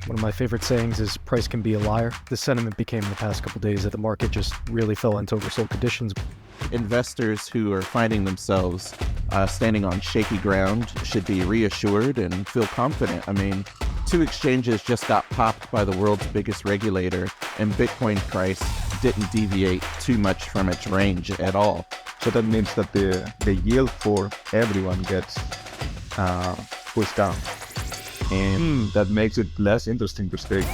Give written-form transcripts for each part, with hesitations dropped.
One of my favorite sayings is price can be a liar. The sentiment became in the past couple of days that the market just really fell into oversold conditions. Investors who are finding themselves standing on shaky ground should be reassured and feel confident. I mean, 2 exchanges just got popped by the world's biggest regulator, and Bitcoin price didn't deviate too much from its range at all. So that means that the yield for everyone gets pushed down. And that makes it less interesting to stake.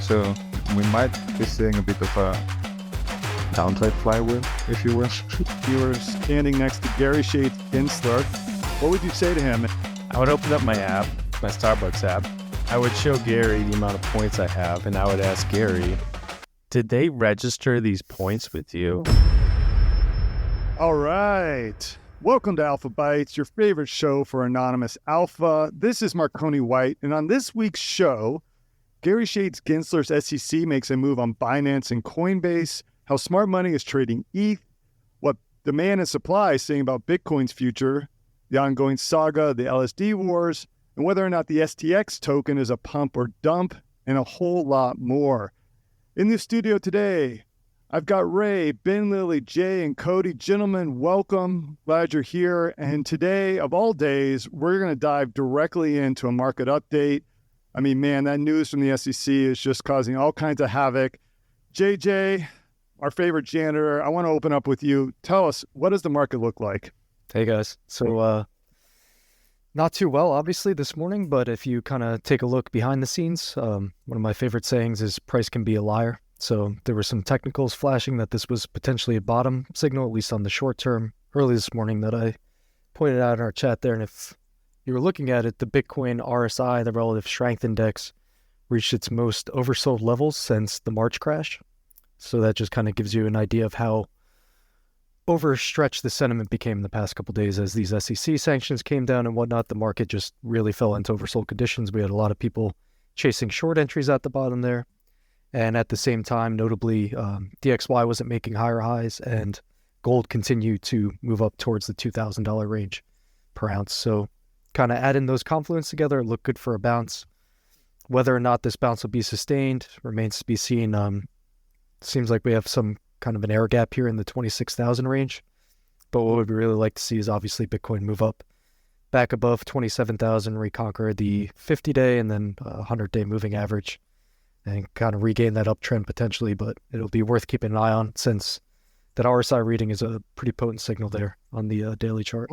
So we might be seeing a bit of a downside flywheel, if you will. You were standing next to Gary Shade's Gensler. What would you say to him? I would open up my app, my Starbucks app. I would show Gary the amount of points I have, and I would ask Gary, did they register these points with you? All right. Welcome to Alpha Bytes, your favorite show for anonymous alpha. This is Marconi White, and on this week's show, Gary Shade's Gensler's SEC makes a move on Binance and Coinbase, how smart money is trading ETH, what demand and supply is saying about Bitcoin's future, the ongoing saga, the LSD wars, and whether or not the STX token is a pump or dump, and a whole lot more. In the studio today, I've got Ray, Ben, Lily, Jay, and Cody. Gentlemen, welcome. Glad you're here. And today, of all days, we're going to dive directly into a market update. I mean, man, that news from the SEC is just causing all kinds of havoc. JJ, our favorite janitor, I want to open up with you. Tell us, what does the market look like? Hey guys, so not too well, obviously, this morning, but if you kind of take a look behind the scenes, one of my favorite sayings is price can be a liar. So there were some technicals flashing that this was potentially a bottom signal, at least on the short term, early this morning that I pointed out in our chat there. And if you were looking at it, the Bitcoin RSI, the relative strength index, reached its most oversold levels since the March crash. So that just kind of gives you an idea of how overstretched the sentiment became in the past couple of days as these SEC sanctions came down and whatnot. The market just really fell into oversold conditions. We had a lot of people chasing short entries at the bottom there. And at the same time, notably, DXY wasn't making higher highs, and gold continued to move up towards the $2,000 range per ounce. So kind of adding those confluence together, it looked good for a bounce. Whether or not this bounce will be sustained remains to be seen. Seems like we have some kind of an air gap here in the 26,000 range. But what we'd really like to see is obviously Bitcoin move up back above 27,000, reconquer the 50-day and then 100-day moving average, and kind of regain that uptrend potentially. But it'll be worth keeping an eye on since that RSI reading is a pretty potent signal there on the daily chart.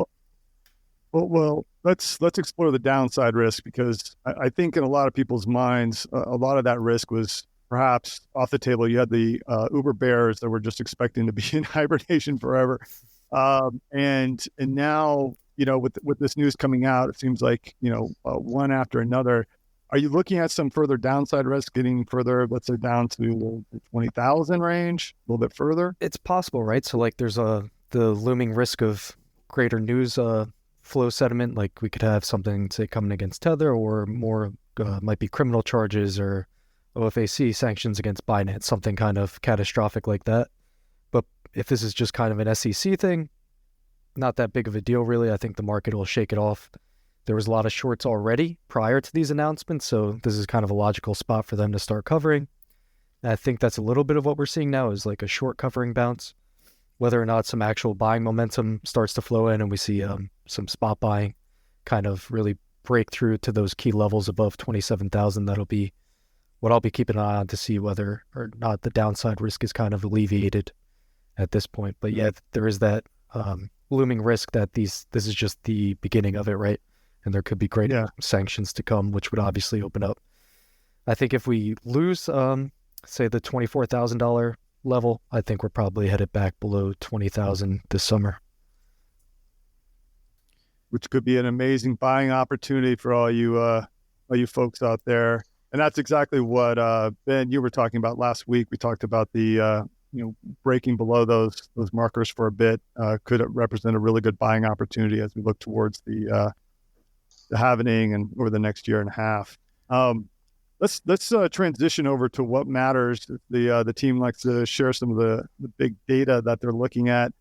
Well, let's explore the downside risk, because I think in a lot of people's minds, a lot of that risk was perhaps off the table. You had the Uber bears that were just expecting to be in hibernation forever. And now, with this news coming out, it seems like, one after another. Are you looking at some further downside risk, getting further, let's say, down to the 20,000 range, a little bit further? It's possible, right? So like there's the looming risk of greater news flow sediment. Like we could have something, say, coming against Tether, or more might be criminal charges or OFAC sanctions against Binance, something kind of catastrophic like that. But if this is just kind of an SEC thing, not that big of a deal, really. I think the market will shake it off. There was a lot of shorts already prior to these announcements, so this is kind of a logical spot for them to start covering. And I think that's a little bit of what we're seeing now, is like a short covering bounce. Whether or not some actual buying momentum starts to flow in and we see some spot buying kind of really break through to those key levels above 27,000, that'll be what I'll be keeping an eye on to see whether or not the downside risk is kind of alleviated at this point. But yeah, there is that looming risk that this is just the beginning of it, right? And there could be greater sanctions to come, which would obviously open up. I think if we lose, say, the $24,000 level, I think we're probably headed back below 20,000 this summer. Which could be an amazing buying opportunity for all you folks out there. And that's exactly what, Ben, you were talking about last week. We talked about the, breaking below those markers for a bit could represent a really good buying opportunity as we look towards the halvening and over the next year and a half. Let's transition over to what matters. The team likes to share some of the big data that they're looking at.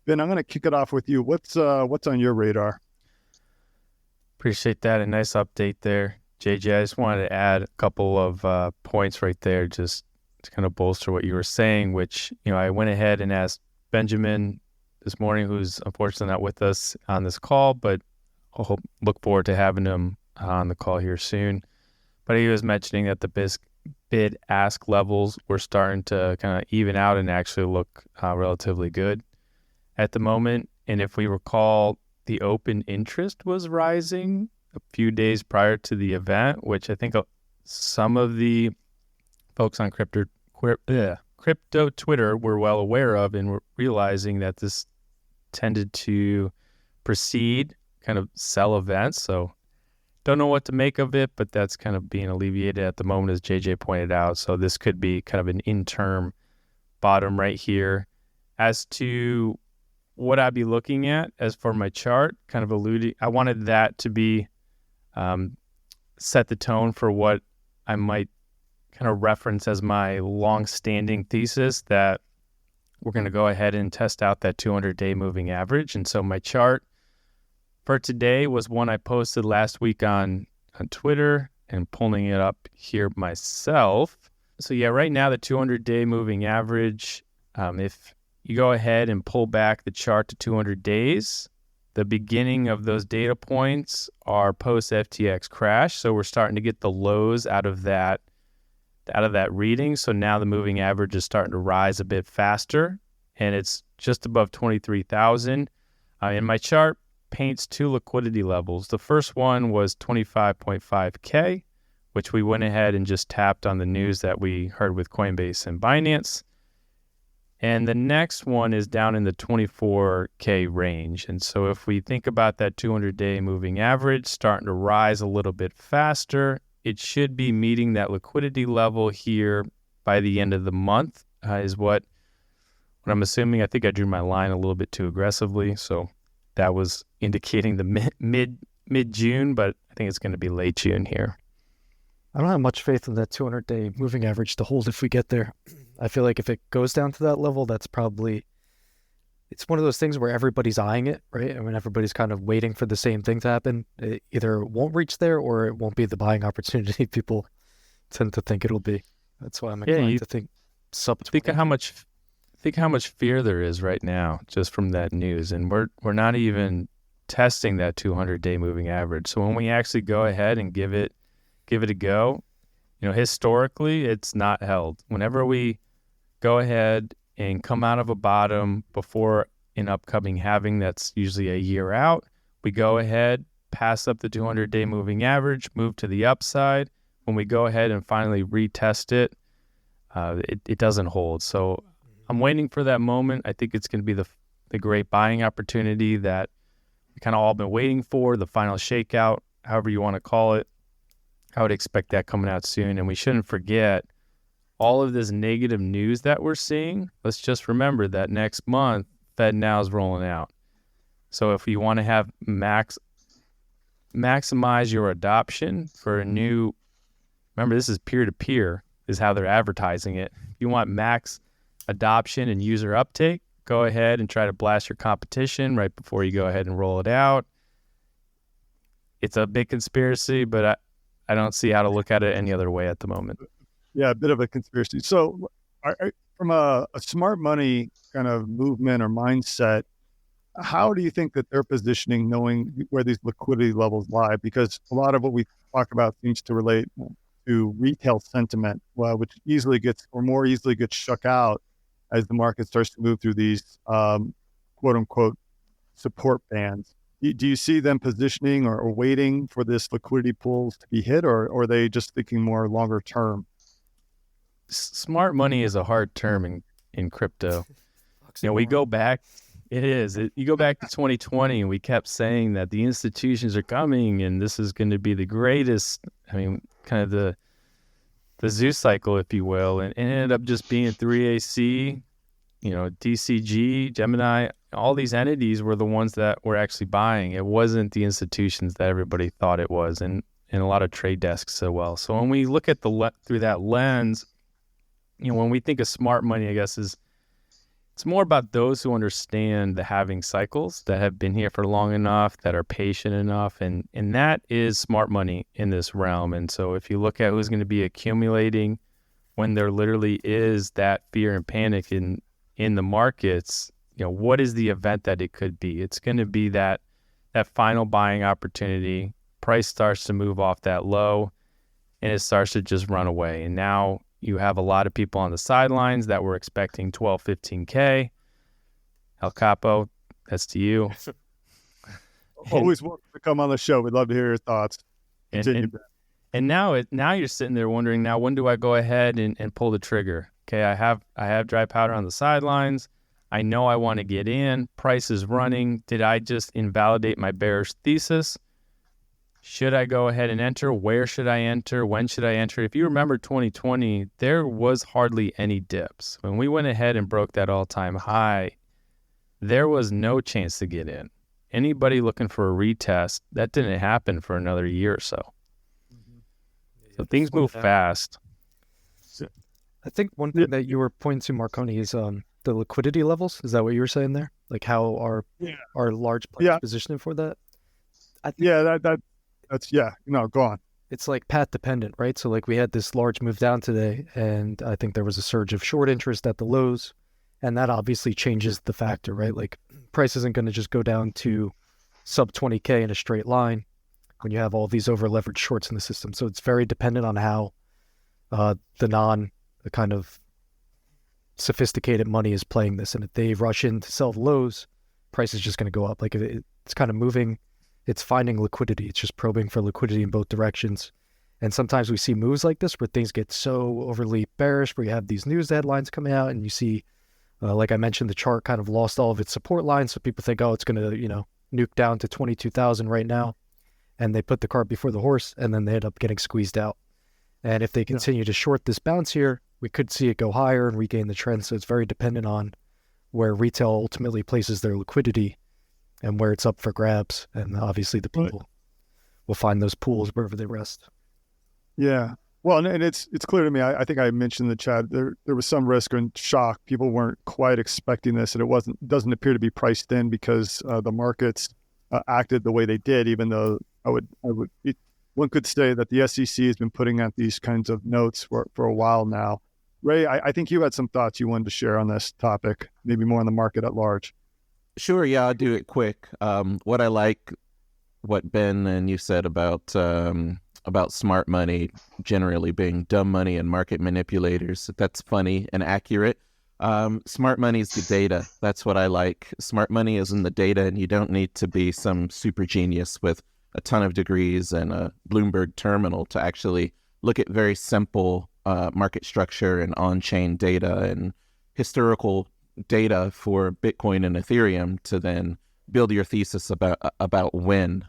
Ben, I'm going to kick it off with you. What's on your radar? Appreciate that. A nice update there. JJ, I just wanted to add a couple of points right there just to kind of bolster what you were saying, which, I went ahead and asked Benjamin this morning, who's unfortunately not with us on this call, but I'll look forward to having him on the call here soon. But he was mentioning that the bid-ask levels were starting to kind of even out and actually look relatively good at the moment. And if we recall, the open interest was rising a few days prior to the event, which I think some of the folks on crypto Twitter were well aware of, and were realizing that this tended to precede kind of sell events. So don't know what to make of it, but that's kind of being alleviated at the moment, as JJ pointed out. So this could be kind of an interim bottom right here. As to what I'd be looking at as for my chart, kind of alluding, I wanted that to be set the tone for what I might kind of reference as my long-standing thesis, that we're going to go ahead and test out that 200-day moving average. And so my chart for today was one I posted last week on Twitter, and pulling it up here myself. So yeah, right now the 200-day moving average, if you go ahead and pull back the chart to 200 days, the beginning of those data points are post FTX crash. So we're starting to get the lows out of that reading. So now the moving average is starting to rise a bit faster, and it's just above 23,000. And my chart paints two liquidity levels. The first one was 25.5K, which we went ahead and just tapped on the news that we heard with Coinbase and Binance. And the next one is down in the 24K range. And so if we think about that 200-day moving average starting to rise a little bit faster, it should be meeting that liquidity level here by the end of the month, is what I'm assuming. I think I drew my line a little bit too aggressively, so that was indicating the mid-June, but I think it's going to be late June here. I don't have much faith in that 200-day moving average to hold if we get there. I feel like if it goes down to that level, it's one of those things where everybody's eyeing it, right? I mean, everybody's kind of waiting for the same thing to happen. It either won't reach there or it won't be the buying opportunity people tend to think it'll be. That's why I'm inclined to think sub 20. Think how much fear there is right now just from that news, and we're not even testing that 200-day moving average. So when we actually go ahead and give it a go, historically it's not held. Whenever we go ahead and come out of a bottom before an upcoming halving that's usually a year out, we go ahead, pass up the 200-day moving average, move to the upside. When we go ahead and finally retest it, it doesn't hold. So I'm waiting for that moment. I think it's going to be the great buying opportunity that we kind of all been waiting for, the final shakeout, however you want to call it. I would expect that coming out soon. And we shouldn't forget all of this negative news that we're seeing. Let's just remember that next month, FedNow is rolling out. So if you want to have maximize your adoption for a new, remember this is peer-to-peer is how they're advertising it. If you want max adoption and user uptake, go ahead and try to blast your competition right before you go ahead and roll it out. It's a big conspiracy, but I don't see how to look at it any other way at the moment. Yeah, a bit of a conspiracy. So from a smart money kind of movement or mindset, how do you think that they're positioning, knowing where these liquidity levels lie? Because a lot of what we talk about seems to relate to retail sentiment, which more easily gets shook out as the market starts to move through these quote unquote support bands. Do you see them positioning or waiting for this liquidity pools to be hit, or are they just thinking more longer term? Smart money is a hard term in crypto. We go back, you go back to 2020 and we kept saying that the institutions are coming and this is going to be the greatest, kind of the Zeus cycle, if you will, and it ended up just being 3AC, DCG, Gemini. All these entities were the ones that were actually buying. It wasn't the institutions that everybody thought it was, and a lot of trade desks as well. So when we look at through that lens, when we think of smart money, I guess it's It's more about those who understand the halving cycles, that have been here for long enough, that are patient enough, and that is smart money in this realm. And so if you look at who's going to be accumulating when there literally is that fear and panic in the markets, what is the event that it could be? It's going to be that final buying opportunity. Price starts to move off that low, and it starts to just run away. And now you have a lot of people on the sidelines that were expecting 12, 15K. El Capo, that's to you. Always welcome to come on the show. We'd love to hear your thoughts. And now you're sitting there wondering, now when do I go ahead and pull the trigger? Okay, I have dry powder on the sidelines. I know I want to get in. Price is running. Did I just invalidate my bearish thesis? Should I go ahead and enter? Where should I enter? When should I enter? If you remember 2020, there was hardly any dips. When we went ahead and broke that all-time high, there was no chance to get in. Anybody looking for a retest, that didn't happen for another year or so. So things move fast. I think one thing that you were pointing to, Marconi, is the liquidity levels. Is that what you were saying there? Like how are large players positioning for that? Go on. It's like path dependent, right? So like we had this large move down today, and I think there was a surge of short interest at the lows, and that obviously changes the factor, right? Like price isn't going to just go down to sub 20K in a straight line when you have all these over leveraged shorts in the system. So it's very dependent on how the kind of sophisticated money is playing this. And if they rush in to sell the lows, price is just going to go up. Like it's kind of moving. It's finding liquidity. It's just probing for liquidity in both directions. And sometimes we see moves like this where things get so overly bearish, where you have these news headlines coming out and you see, like I mentioned, the chart kind of lost all of its support lines. So people think, oh, it's going to, nuke down to 22,000 right now. And they put the cart before the horse, and then they end up getting squeezed out. And if they continue to short this bounce here, we could see it go higher and regain the trend. So it's very dependent on where retail ultimately places their liquidity and where it's up for grabs. And obviously the people will find those pools wherever they rest. Yeah. Well, and it's clear to me, I think I mentioned in the chat, there was some risk and shock. People weren't quite expecting this, and it doesn't appear to be priced in because the markets acted the way they did, even though one could say that the SEC has been putting out these kinds of notes for a while now. Ray, I think you had some thoughts you wanted to share on this topic, maybe more on the market at large. Sure, yeah, I'll do it quick. What I like, what Ben and you said about smart money generally being dumb money and market manipulators, that's funny and accurate. Smart money is the data. That's what I like. Smart money is in the data, and you don't need to be some super genius with a ton of degrees and a Bloomberg terminal to actually look at very simple market structure and on-chain data and historical data for Bitcoin and Ethereum to then build your thesis about when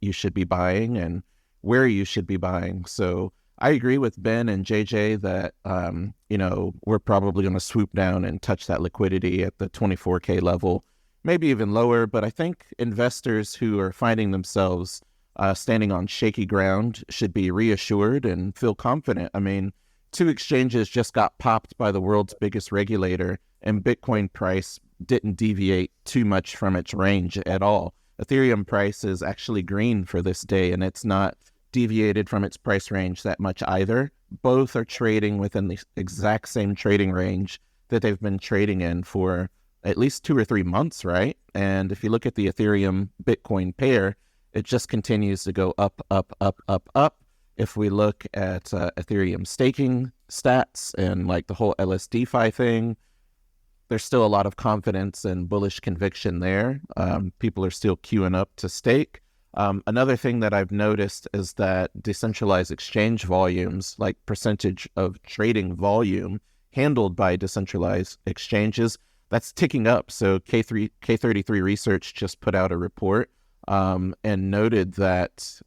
you should be buying and where you should be buying. So I agree with Ben and JJ that, we're probably going to swoop down and touch that liquidity at the 24K level, maybe even lower. But I think investors who are finding themselves standing on shaky ground should be reassured and feel confident. I mean, 2 exchanges just got popped by the world's biggest regulator, and Bitcoin price didn't deviate too much from its range at all. Ethereum price is actually green for this day, and it's not deviated from its price range that much either. Both are trading within the exact same trading range that they've been trading in for at least 2 or 3 months, right? And if you look at the Ethereum Bitcoin pair, it just continues to go up, up, up, up, up. If we look at Ethereum staking stats and like the whole LSD thing, there's still a lot of confidence and bullish conviction there. People are still queuing up to stake. Another thing that I've noticed is that decentralized exchange volumes, like percentage of trading volume handled by decentralized exchanges, that's ticking up. So K33 Research just put out a report and noted that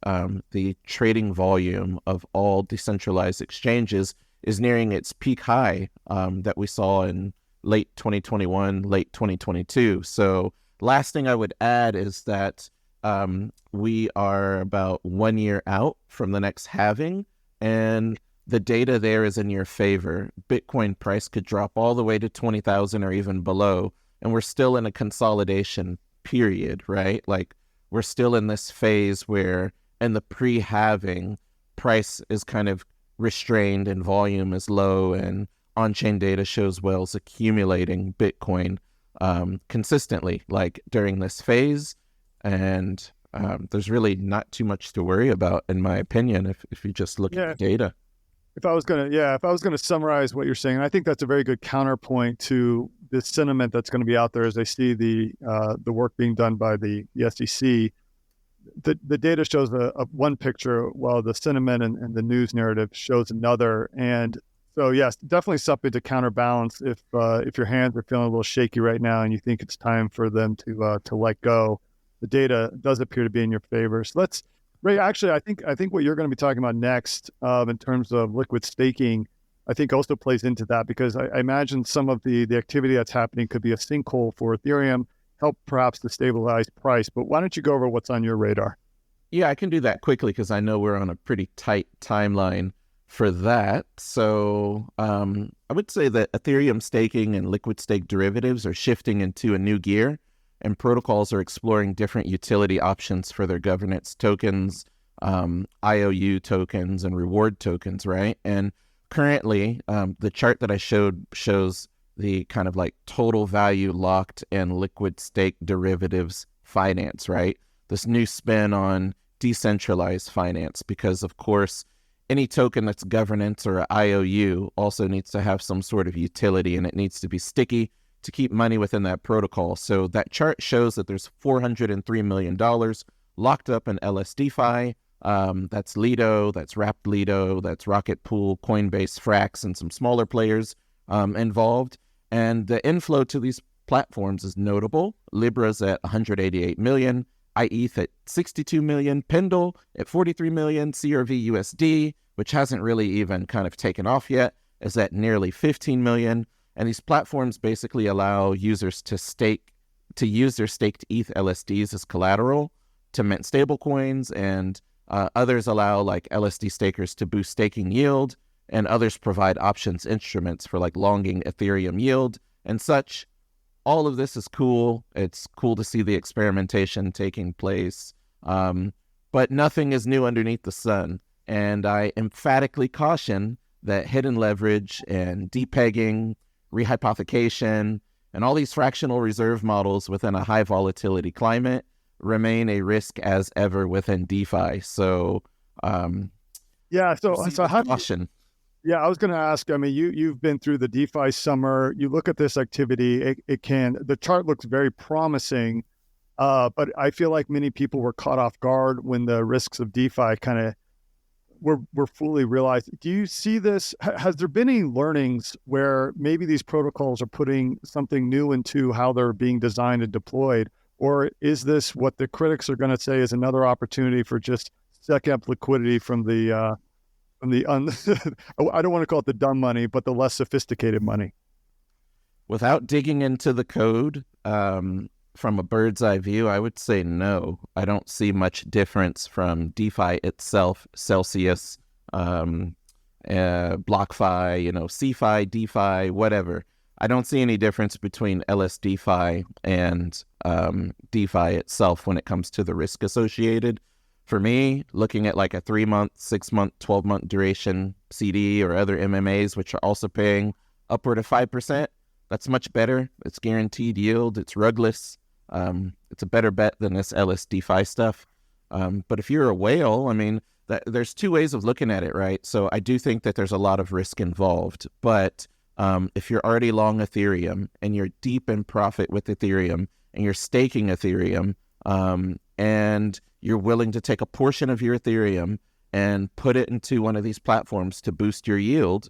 the trading volume of all decentralized exchanges is nearing its peak high that we saw in late 2021, late 2022. So last thing I would add is that we are about 1 year out from the next halving, and the data there is in your favor. Bitcoin price could drop all the way to 20,000 or even below, and we're still in a consolidation period, right? Like, we're still in this phase where in the pre-halving, price is kind of restrained and volume is low, and on-chain data shows whales accumulating Bitcoin consistently, like during this phase. And there's really not too much to worry about, in my opinion, if you just look at the data. If I was gonna summarize what you're saying, I think that's a very good counterpoint to the sentiment that's going to be out there as I see the work being done by the SEC. The data shows a one picture, while the sentiment and the news narrative shows another. And so, yes, definitely something to counterbalance if your hands are feeling a little shaky right now and you think it's time for them to let go. The data does appear to be in your favor. So Ray, actually, I think what you're going to be talking about next, in terms of liquid staking, I think also plays into that, because I imagine some of the activity that's happening could be a sinkhole for Ethereum, help perhaps to stabilize price. But why don't you go over what's on your radar? Yeah, I can do that quickly because I know we're on a pretty tight timeline for that. So I would say that Ethereum staking and liquid stake derivatives are shifting into a new gear, and protocols are exploring different utility options for their governance tokens, IOU tokens, and reward tokens, right? And currently, the chart that I showed shows the kind of like total value locked and liquid stake derivatives finance, right? This new spin on decentralized finance, because of course, any token that's governance or IOU also needs to have some sort of utility, and it needs to be sticky to keep money within that protocol. So that chart shows that there's $403 million locked up in LSD. That's Lido, that's Wrapped Lido, that's Rocket Pool, Coinbase, Frax, and some smaller players involved. And the inflow to these platforms is notable. Libra's at 188 million, ETH at 62 million, Pendle at 43 million, CRV USD, which hasn't really even kind of taken off yet, is at nearly 15 million. And these platforms basically allow users to use their staked ETH LSDs as collateral to mint stablecoins, and others allow like LSD stakers to boost staking yield, and others provide options instruments for like longing Ethereum yield and such. All of this is cool. It's cool to see the experimentation taking place, but nothing is new underneath the sun. And I emphatically caution that hidden leverage and depegging, rehypothecation, and all these fractional reserve models within a high volatility climate remain a risk as ever within DeFi. So, so how caution. Yeah, I was going to ask, I mean, you've been through the DeFi summer. You look at this activity, the chart looks very promising, but I feel like many people were caught off guard when the risks of DeFi kind of were fully realized. Do you see this? Has there been any learnings where maybe these protocols are putting something new into how they're being designed and deployed? Or is this what the critics are going to say is another opportunity for just SecEp liquidity from the I don't want to call it the dumb money, but the less sophisticated money? Without digging into the code, from a bird's eye view, I would say no. I don't see much difference from DeFi itself, Celsius, BlockFi, CFi, DeFi, whatever. I don't see any difference between LSDFi and DeFi itself when it comes to the risk associated. For me, looking at like a 3-month, 6-month, 12-month duration CD or other MMAs, which are also paying upward of 5%, that's much better. It's guaranteed yield. It's rugless. It's a better bet than this LSDFi stuff. But if you're a whale, I mean, there's two ways of looking at it, right? So I do think that there's a lot of risk involved. But if you're already long Ethereum and you're deep in profit with Ethereum and you're staking Ethereum, and you're willing to take a portion of your Ethereum and put it into one of these platforms to boost your yield,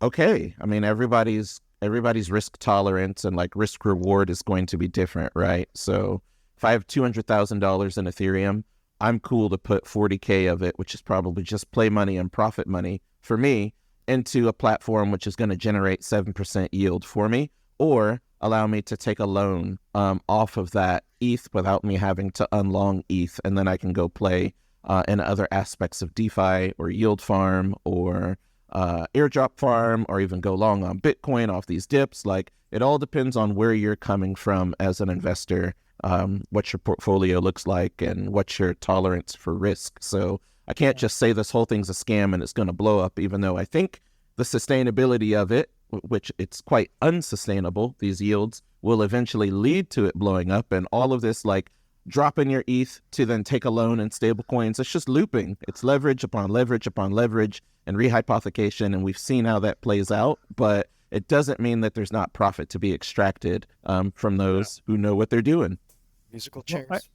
okay. I mean, everybody's risk tolerance and like risk reward is going to be different, right? So if I have $200,000 in Ethereum, I'm cool to put 40K of it, which is probably just play money and profit money for me, into a platform which is going to generate 7% yield for me, or allow me to take a loan off of that ETH without me having to unlong ETH, and then I can go play and other aspects of DeFi or yield farm or airdrop farm, or even go long on Bitcoin off these dips. Like, it all depends on where you're coming from as an investor, what your portfolio looks like, and what's your tolerance for risk. So I can't just say this whole thing's a scam and it's going to blow up, even though I think the sustainability of it, which it's quite unsustainable, these yields, will eventually lead to it blowing up. And all of this, like dropping your ETH to then take a loan in stable coins, it's just looping. It's leverage upon leverage upon leverage and rehypothecation. And we've seen how that plays out, but it doesn't mean that there's not profit to be extracted from those who know what they're doing. Musical chairs.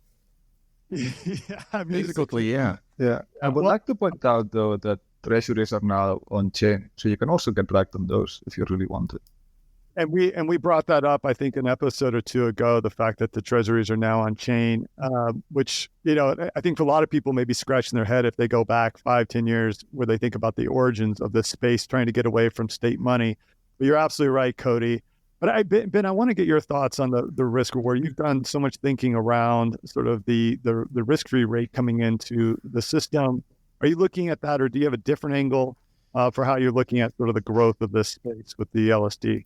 Yeah, Basically, yeah. Yeah. I would like to point out, though, that treasuries are now on chain, so you can also get back on those if you really want it. And we brought that up, I think, an episode or two ago, the fact that the treasuries are now on chain, which, you know, I think for a lot of people may be scratching their head if they go back 5-10 years where they think about the origins of this space, trying to get away from state money. But you're absolutely right, Cody. But Ben, I want to get your thoughts on the risk reward. You've done so much thinking around sort of the risk-free rate coming into the system. Are you looking at that, or do you have a different angle for how you're looking at sort of the growth of this space with the LSD?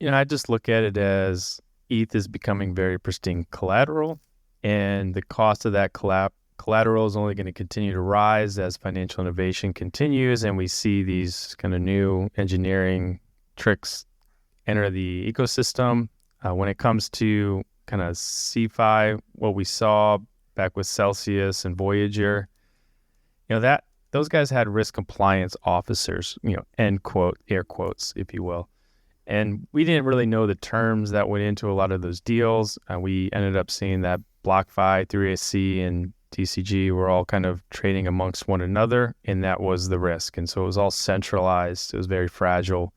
You know, I just look at it as ETH is becoming very pristine collateral, and the cost of that collateral is only going to continue to rise as financial innovation continues, and we see these kind of new engineering tricks enter the ecosystem. When it comes to kind of CeFi, what we saw back with Celsius and Voyager, you know, that those guys had risk compliance officers, you know, end quote, air quotes, if you will. And we didn't really know the terms that went into a lot of those deals. We ended up seeing that BlockFi, 3AC, and TCG were all kind of trading amongst one another, and that was the risk. And so it was all centralized. It was very fragile.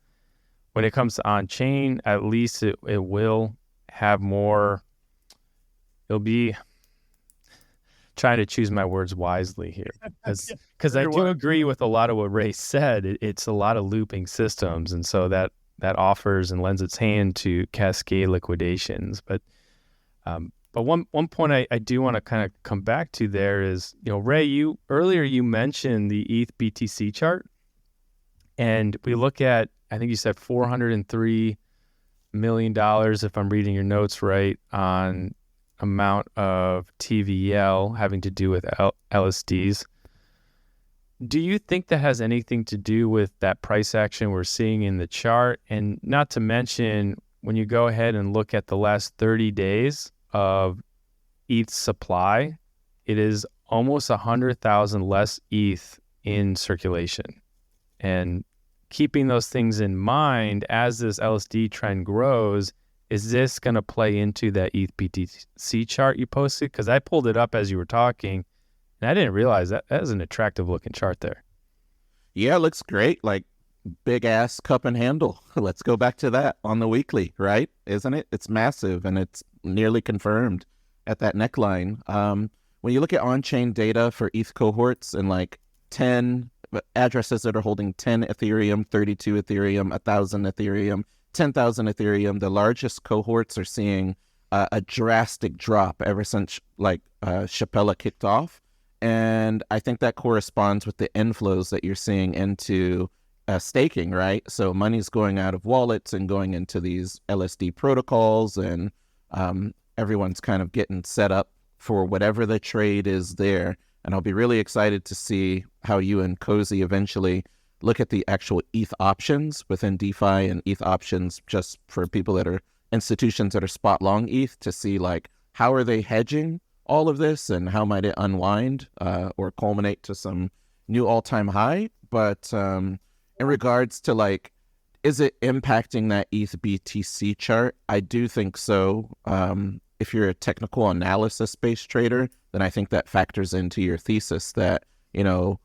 When it comes to on-chain, at least it will have more, it'll be, trying to choose my words wisely here, because I do agree with a lot of what Ray said. It's a lot of looping systems, and so that offers and lends its hand to cascade liquidations. But one point I do want to kind of come back to there is, you know, Ray, earlier you mentioned the ETH BTC chart, and we look at, I think you said $403 million, if I'm reading your notes right, on amount of TVL having to do with LSDs. Do you think that has anything to do with that price action we're seeing in the chart? And not to mention, when you go ahead and look at the last 30 days of ETH supply, it is almost 100,000 less ETH in circulation. And keeping those things in mind as this LSD trend grows, is this going to play into that ETH BTC chart you posted? Because I pulled it up as you were talking, and I didn't realize that is an attractive looking chart there. Yeah, it looks great. Like, big ass cup and handle. Let's go back to that on the weekly, right? Isn't it? It's massive, and it's nearly confirmed at that neckline. When you look at on-chain data for ETH cohorts and like 10 addresses that are holding 10 Ethereum, 32 Ethereum, 1,000 Ethereum, 10,000 Ethereum, the largest cohorts are seeing a drastic drop ever since like Shapella kicked off. And I think that corresponds with the inflows that you're seeing into staking, right? So money's going out of wallets and going into these LSD protocols, and everyone's kind of getting set up for whatever the trade is there. And I'll be really excited to see how you and Cozy eventually look at the actual ETH options within DeFi and ETH options, just for people that are institutions that are spot long ETH, to see like how are they hedging all of this and how might it unwind or culminate to some new all-time high. But in regards to like, is it impacting that ETH BTC chart? I do think so. If you're a technical analysis-based trader, then I think that factors into your thesis that, you know,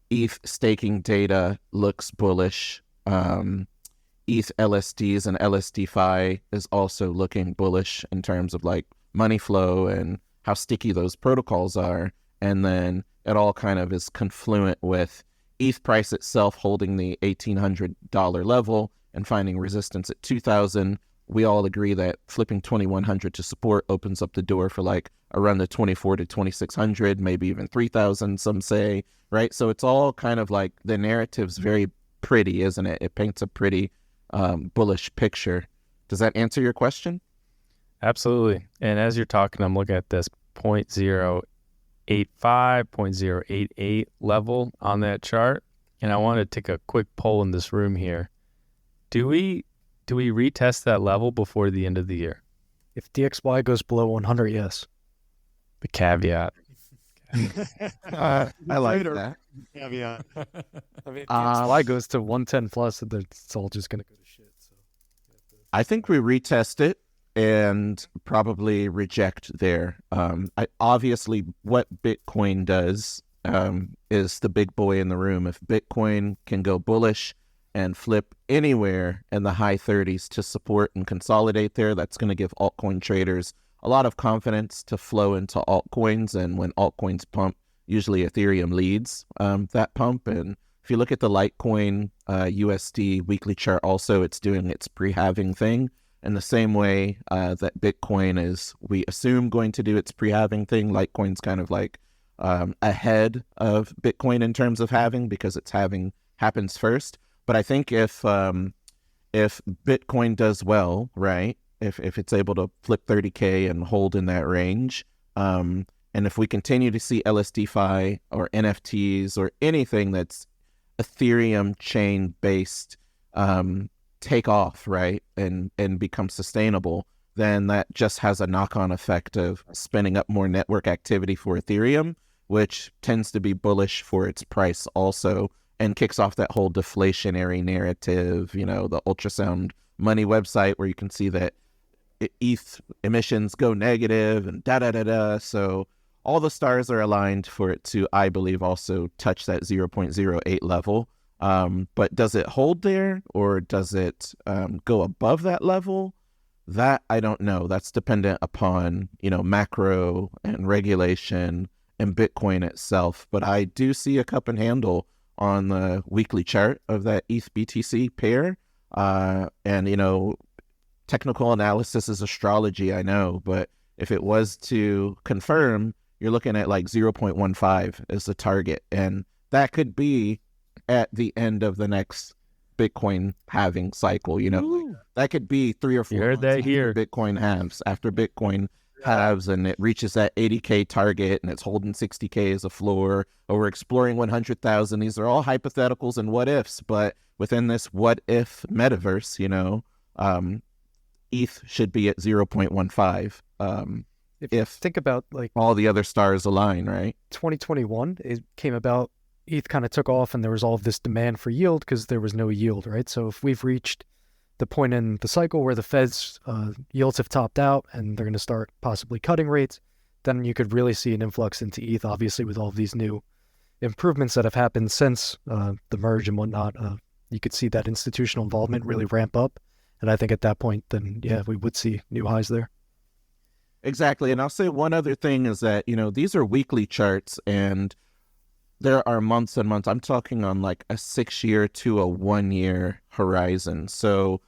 ETH staking data looks bullish. ETH LSDs and LSDFi is also looking bullish in terms of like money flow and how sticky those protocols are. And then it all kind of is confluent with ETH price itself holding the $1,800 level and finding resistance at 2,000. We all agree that flipping 2,100 to support opens up the door for like around the 24 to 2600, maybe even 3000, some say, right? So it's all kind of like the narrative's very pretty, isn't it? It paints a pretty bullish picture. Does that answer your question? Absolutely. And as you're talking, I'm looking at this 0.085, 0.088 level on that chart. And I want to take a quick poll in this room here. Do we retest that level before the end of the year? If DXY goes below 100, yes. The caveat. I like Later. that. Caveat. I mean, if DXY goes to 110 plus, it's all just going to go to shit. So I think we retest it and probably reject there. Obviously, what Bitcoin does is the big boy in the room. If Bitcoin can go bullish and flip anywhere in the high 30s to support and consolidate there, that's going to give altcoin traders a lot of confidence to flow into altcoins. And when altcoins pump, usually Ethereum leads that pump. And if you look at the Litecoin USD weekly chart also, it's doing its pre-halving thing in the same way that Bitcoin is, we assume, going to do its pre-halving thing. Litecoin's kind of like ahead of Bitcoin in terms of halving because its halving happens first. But I think if Bitcoin does well, right, if it's able to flip 30K and hold in that range, and if we continue to see LSD or NFTs or anything that's Ethereum chain based take off, right, and become sustainable, then that just has a knock-on effect of spinning up more network activity for Ethereum, which tends to be bullish for its price also, and kicks off that whole deflationary narrative, you know, the ultrasound money website where you can see that ETH emissions go negative and da-da-da-da. So all the stars are aligned for it to, I believe, also touch that 0.08 level. But does it hold there, or does it go above that level? That I don't know. That's dependent upon, you know, macro and regulation and Bitcoin itself. But I do see a cup and handle on the weekly chart of that ETH BTC pair. And, you know, technical analysis is astrology, I know, but if it was to confirm, you're looking at like 0.15 as the target. And that could be at the end of the next Bitcoin halving cycle, you know, like, that could be 3 or 4 You heard months that here. after Bitcoin halves, after Bitcoin halves and it reaches that 80K target and it's holding 60K as a floor, or we're exploring 100,000. These are all hypotheticals and what ifs, but within this what if metaverse, you know, ETH should be at 0.15. if you think about like all the other stars align, right? 2021, it came about, ETH kind of took off and there was all of this demand for yield because there was no yield, right? So if we've reached the point in the cycle where the Fed's yields have topped out and they're going to start possibly cutting rates, then you could really see an influx into ETH, obviously, with all of these new improvements that have happened since the merge and whatnot. You could see that institutional involvement really ramp up. And I think at that point, then, yeah, we would see new highs there. Exactly. And I'll say one other thing is that, you know, these are weekly charts and there are months and months. I'm talking on like a 6-year to a 1-year horizon. So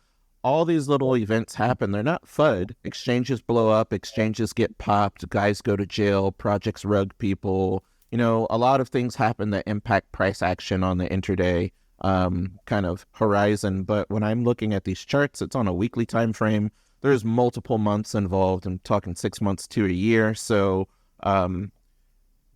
all these little events happen. They're not FUD. Exchanges blow up, exchanges get popped, guys go to jail, projects rug people. You know, a lot of things happen that impact price action on the intraday kind of horizon. But when I'm looking at these charts, it's on a weekly time frame. There's multiple months involved. I'm talking 6 months to a year. So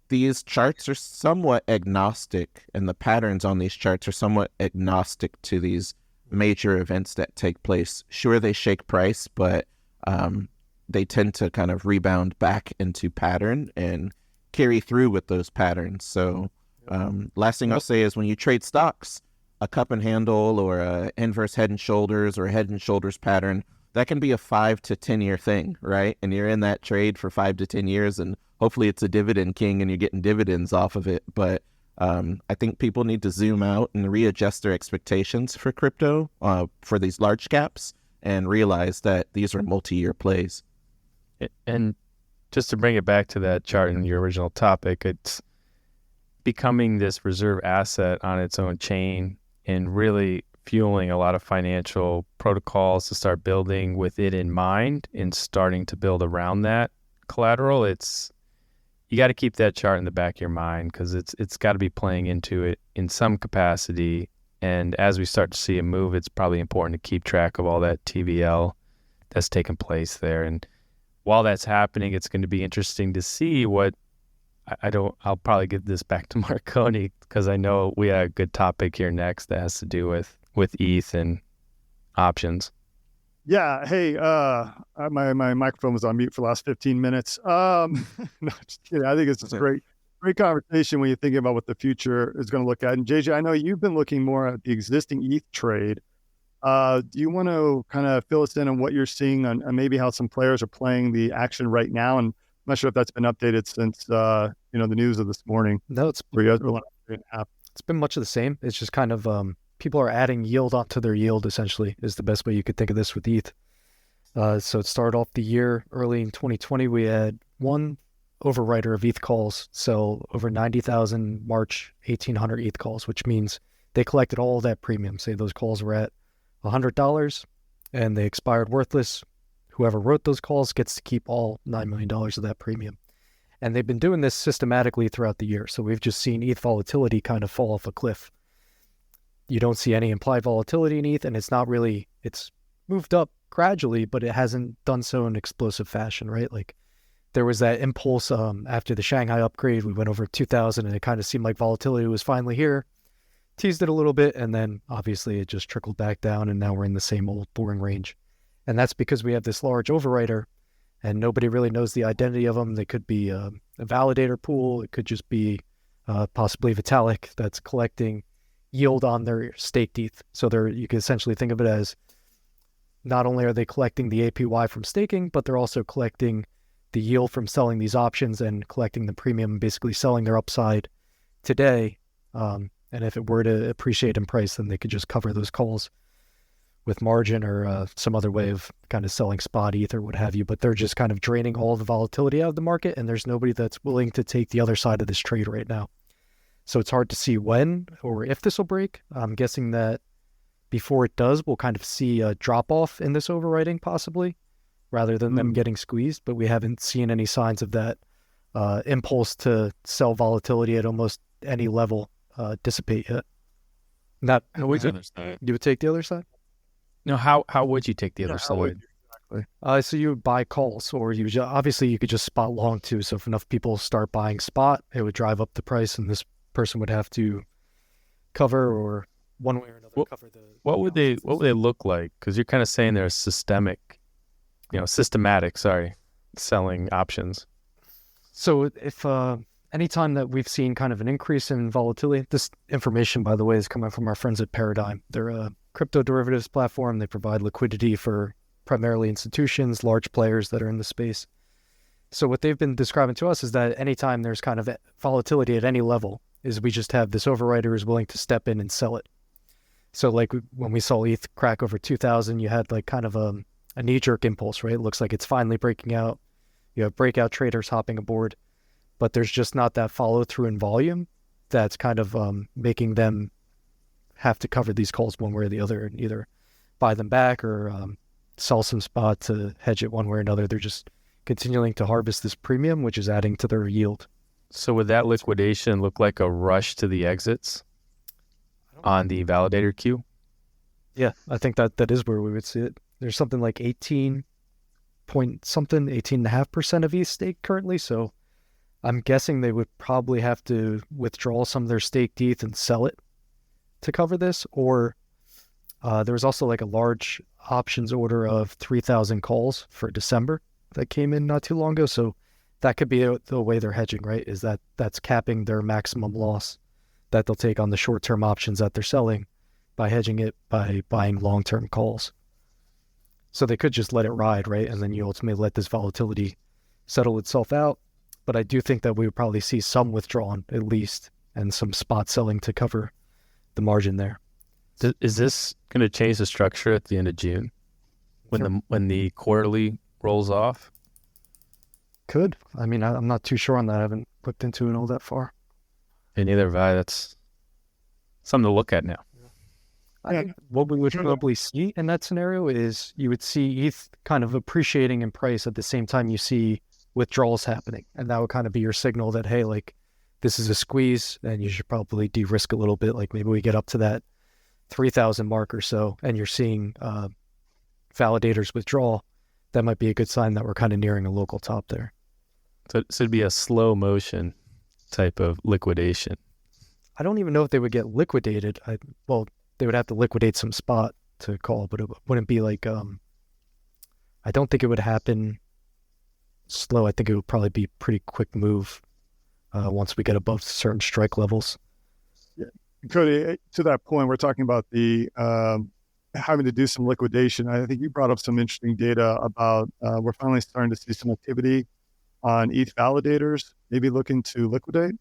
these charts are somewhat agnostic, and the patterns on these charts are somewhat agnostic to these major events that take place. Sure, they shake price, but they tend to kind of rebound back into pattern and carry through with those patterns. So last thing I'll say is when you trade stocks, a cup and handle or a inverse head and shoulders or a head and shoulders pattern, that can be a 5 to 10 year thing, right? And you're in that trade for 5 to 10 years and hopefully it's a dividend king and you're getting dividends off of it. But I think people need to zoom out and readjust their expectations for crypto for these large caps and realize that these are multi-year plays. And just to bring it back to that chart in your original topic, it's becoming this reserve asset on its own chain and really fueling a lot of financial protocols to start building with it in mind and starting to build around that collateral, you got to keep that chart in the back of your mind because it's got to be playing into it in some capacity. And as we start to see a move, it's probably important to keep track of all that TVL that's taken place there. And while that's happening, it's going to be interesting to see what I'll probably give this back to Marconi because I know we have a good topic here next that has to do with ETH and options. Yeah. Hey, my microphone was on mute for the last 15 minutes. No, just kidding. I think it's a great conversation when you're thinking about what the future is going to look at. And JJ, I know you've been looking more at the existing ETH trade. Do you want to kind of fill us in on what you're seeing on maybe how some players are playing the action right now? And I'm not sure if that's been updated since the news of this morning. No, it's been much of the same. It's just kind of people are adding yield onto their yield, essentially, is the best way you could think of this with ETH. So it started off the year early in 2020. We had one overwriter of ETH calls sell over 90,000 March 1,800 ETH calls, which means they collected all that premium. Say those calls were at $100 and they expired worthless. Whoever wrote those calls gets to keep all $9 million of that premium. And they've been doing this systematically throughout the year. So we've just seen ETH volatility kind of fall off a cliff. You don't see any implied volatility in ETH, and it's moved up gradually, but it hasn't done so in explosive fashion, right? Like there was that impulse after the Shanghai upgrade, we went over 2,000 and it kind of seemed like volatility was finally here, teased it a little bit, and then obviously it just trickled back down and now we're in the same old boring range. And that's because we have this large overwriter and nobody really knows the identity of them. They could be a validator pool. It could just be possibly Vitalik that's collecting yield on their staked ETH. So you can essentially think of it as not only are they collecting the APY from staking, but they're also collecting the yield from selling these options and collecting the premium, basically selling their upside today. And if it were to appreciate in price, then they could just cover those calls with margin or some other way of kind of selling spot ETH or what have you. But they're just kind of draining all the volatility out of the market, and there's nobody that's willing to take the other side of this trade right now. So it's hard to see when or if this will break. I'm guessing that before it does, we'll kind of see a drop-off in this overwriting possibly, rather than them getting squeezed. But we haven't seen any signs of that impulse to sell volatility at almost any level dissipate yet. You would take the other side? No, how would you take the other side? So you would buy calls, or obviously you could just spot long too. So if enough people start buying spot, it would drive up the price, and this person would have to cover, or one way or another, cover the. What would they look like? Because you're kind of saying they're systematic selling options. So if anytime that we've seen kind of an increase in volatility, this information, by the way, is coming from our friends at Paradigm. They're a crypto derivatives platform. They provide liquidity for primarily institutions, large players that are in the space. So what they've been describing to us is that anytime there's kind of volatility at any level, is we just have this overwriter is willing to step in and sell it. So like when we saw ETH crack over 2,000, you had like kind of a knee-jerk impulse, right? It looks like it's finally breaking out. You have breakout traders hopping aboard, but there's just not that follow-through in volume that's kind of making them have to cover these calls one way or the other and either buy them back or sell some spot to hedge it one way or another. They're just continuing to harvest this premium, which is adding to their yield. So would that liquidation look like a rush to the exits on the validator queue? Yeah, I think that is where we would see it. There's something like 18.5% of ETH stake currently. So I'm guessing they would probably have to withdraw some of their staked ETH and sell it to cover this. Or there was also like a large options order of 3,000 calls for December that came in not too long ago. So that could be the way they're hedging, right? Is that's capping their maximum loss that they'll take on the short-term options that they're selling by hedging it by buying long-term calls. So they could just let it ride, right? And then you ultimately let this volatility settle itself out. But I do think that we would probably see some withdrawn at least and some spot selling to cover the margin there. Is this going to change the structure at the end of June when the quarterly rolls off? Could. I mean, I'm not too sure on that. I haven't looked into it all that far. And neither have I. That's something to look at now. I think what we would probably see in that scenario is you would see ETH kind of appreciating in price at the same time you see withdrawals happening, and that would kind of be your signal that, hey, like this is a squeeze and you should probably de-risk a little bit. Like maybe we get up to that 3,000 mark or so and you're seeing validators withdraw, that might be a good sign that we're kind of nearing a local top there. So it'd be a slow motion type of liquidation. I don't even know if they would get liquidated. Well, they would have to liquidate some spot to call, but it wouldn't be like, I don't think it would happen slow. I think it would probably be a pretty quick move once we get above certain strike levels. Yeah. Cody, to that point, we're talking about the having to do some liquidation. I think you brought up some interesting data about we're finally starting to see some activity on ETH validators, maybe looking to liquidate.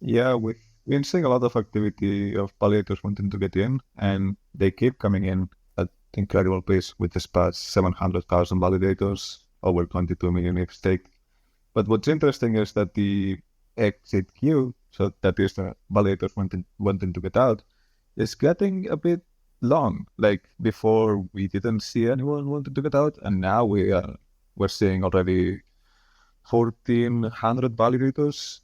Yeah, we've been seeing a lot of activity of validators wanting to get in, and they keep coming in at incredible pace with this past 700,000 validators, over 22 million ETH staked. But what's interesting is that the exit queue, so that is the validators wanting to get out, is getting a bit long. Like before, we didn't see anyone wanting to get out, and now we're seeing already 1,400 validators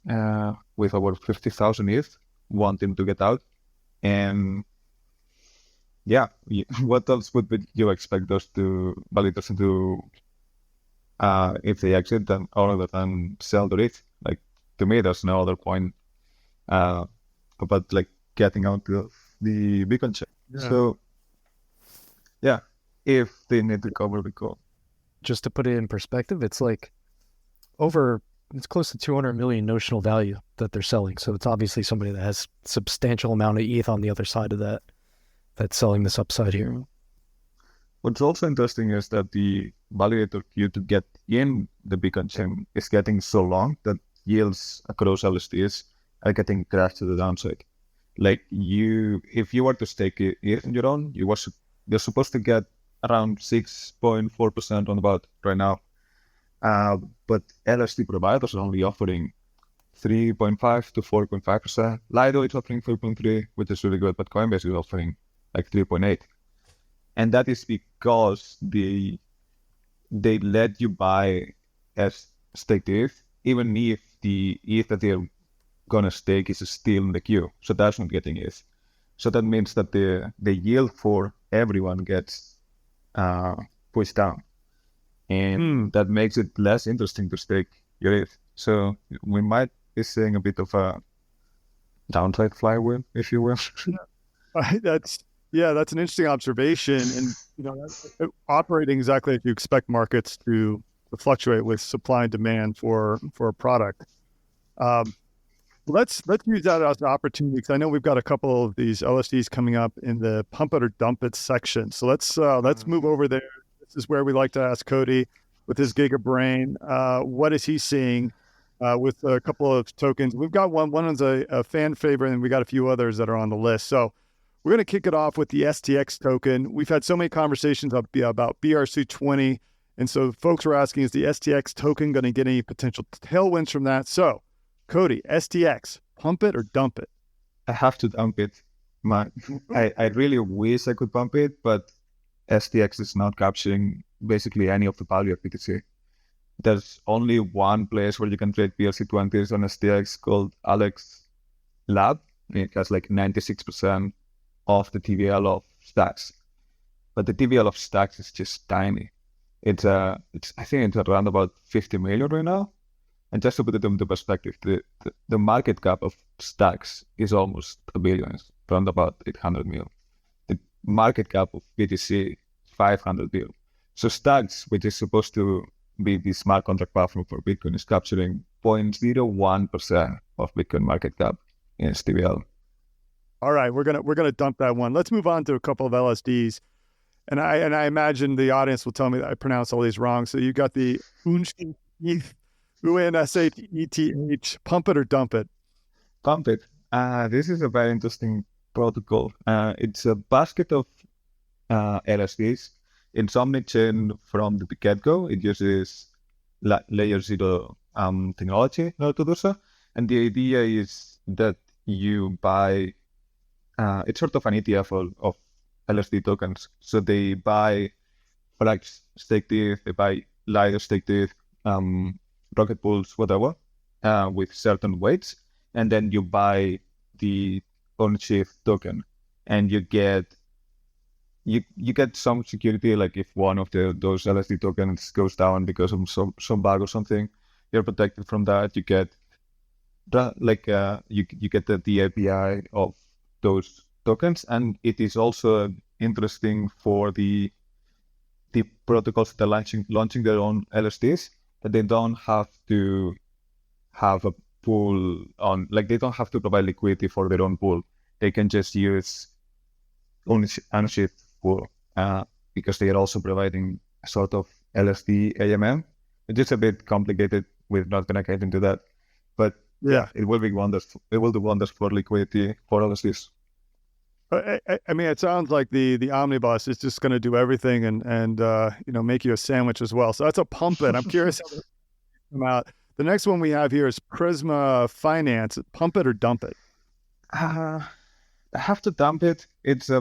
with over 50,000 ETH wanting to get out. And yeah, what else would you expect those two validators to do if they exit, then other than sell their ETH? Like, to me, there's no other point about like getting out of the beacon chain. Yeah. So yeah, if they need to cover the call. Just to put it in perspective, it's like it's close to 200 million notional value that they're selling. So it's obviously somebody that has substantial amount of ETH on the other side of that's selling this upside here. What's also interesting is that the validator queue to get in the beacon chain is getting so long that yields across LSDs are getting crashed to the downside. Like if you were to stake ETH on your own, you're supposed to get around 6.4% on about right now. But LSD providers are only offering 3.5 to 4.5%. Lido is offering 3.3, which is really good, but Coinbase is offering like 3.8. And that is because they let you buy as staked ETH, even if the ETH that they're gonna stake is still in the queue. So that's not getting ETH. So that means that the yield for everyone gets pushed down. And that makes it less interesting to stake your ETH. So we might be seeing a bit of a downside flywheel, if you will. That's an interesting observation, and operating exactly like you expect markets to fluctuate with supply and demand for a product. Let's use that as an opportunity, because I know we've got a couple of these LSDs coming up in the pump it or dump it section. So let's move over there. This is where we like to ask Cody with his giga brain. What is he seeing with a couple of tokens? We've got one is a fan favorite, and we got a few others that are on the list. So we're going to kick it off with the STX token. We've had so many conversations about BRC20. And so folks were asking, is the STX token going to get any potential tailwinds from that? So Cody, STX, pump it or dump it? I have to dump it. I really wish I could pump it, but STX is not capturing basically any of the value of BTC. There's only one place where you can trade BRC20s on STX called Alex Lab. It has like 96% of the TVL of stacks, but the TVL of stacks is just tiny. I think it's around about 50 million right now. And just to put it into perspective, the market cap of stacks is almost $1 billion, around about 800 million. The market cap of BTC, 500 million. So stacks, which is supposed to be the smart contract platform for Bitcoin, is capturing 0.01% of Bitcoin market cap in its TVL. All right, we're gonna dump that one. Let's move on to a couple of LSDs, and I imagine the audience will tell me that I pronounce all these wrong. So you got the unshETH, UNSHETH. Pump it or dump it? Pump it. This is a very interesting protocol. It's a basket of LSDs. It's omni-chain from the get-go. It uses layer 0 technology in order to do so. And the idea is that you buy it's sort of an ETF of LSD tokens. So they buy Flex staked ETH, they buy Lido staked ETH, rocket pools, whatever, with certain weights, and then you buy the unshETH token, and you get some security. Like if one of those LSD tokens goes down because of some bug or something, you're protected from that. You get you get the API of those tokens, and it is also interesting for the protocols that are launching their own LSDs, that they don't have to have a pool on, like they don't have to provide liquidity for their own pool. They can just use unshETH pool because they are also providing a sort of LSD AMM. It's just a bit complicated. We're not going to get into that, but yeah, it will do wonders for liquidity for LSDs. I mean, it sounds like the omnibus is just going to do everything and make you a sandwich as well. So that's a pump it. I'm curious how this come out. The next one we have here is Prisma Finance. Pump it or dump it? I have to dump it. It's